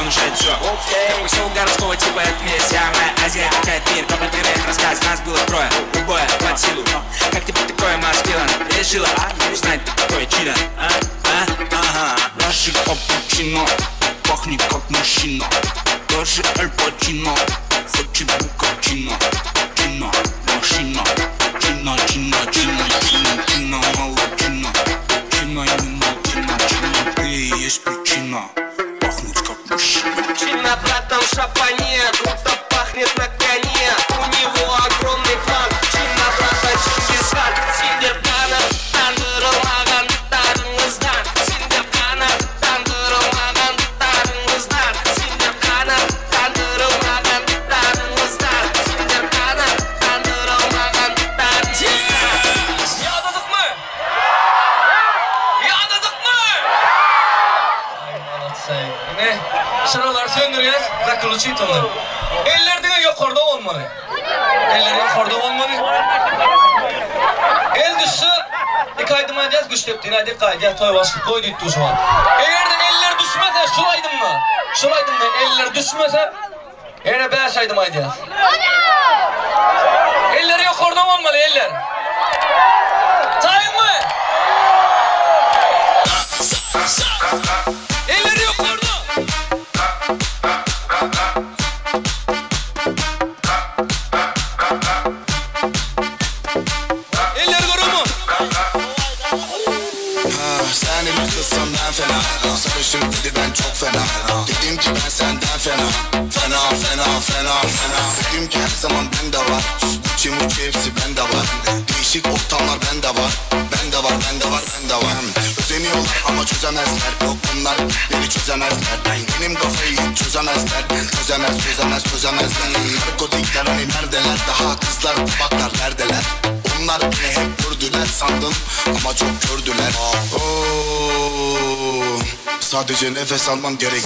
внушает все. Такой шоу городского типа это вся моя Азия какая-то мир. Папа привет, рассказ, нас было трое, любое под силу. Как тебе такое, маскилан? Решила узнать, ты такое чудо. Наши капучино пахнет как мужчина. Даже Аль Пачино хочет букачино. Чина, машина. Чина, чина, чина, чина, чина, молодчина. Чина, именно чина, чина. Ты и есть причина пахнуть как мужчина. Чина, братан, в шапане, круто пахнет на коне. У него огромный план. Чина, братан, Чингисхан. Синдеркана, тандырылмаған тарыңыздан. Синдеркана, тандырылмаған тарыңыздан. Синдеркана, тандырылмаған тарыңыздан. Синдеркана, тандырылмаған тарыңыздан. Yadladık mı? Yadladık mı? Ay malatsayın. Ne? Sıralar söndüreceğiz. Zakılı çiğit olur. Ellerden yukarıda olmalı. Eller yukarıda olmalı. El düşse kaydım edeceğiz güç teptiğine hadi kaydı. Toy bastık koy gitti şu an. Eğer de eller düşmese şuraydın mı? Şuraydın mı? Eller düşmese yine 5 aydım edeceğiz. Eller yukarıda olmalı eller. Sayın mı? Eller yukarıda. Eller kurumu. Sen elin kızsan ben fena. Sarışın dedi ben çok fena. Dedim ki ben senden fena. Fena fena fena fena. Dedim ki her zaman bende var. Uçi muçi hepsi bende var. Değişik ortamlar bende var. Bende var bende var bende var. Özeniyorlar ama çözemezler. Yok bunlar beni çözemezler. Benim kafayı hiç çözemezler. Çözemez çözemez çözemezler. Narkotikler hani neredeler? Daha kızlar tabaklar neredeler? Onlar beni hep gördüler sandım ama çok gördüler. Sadece nefes almam gerek.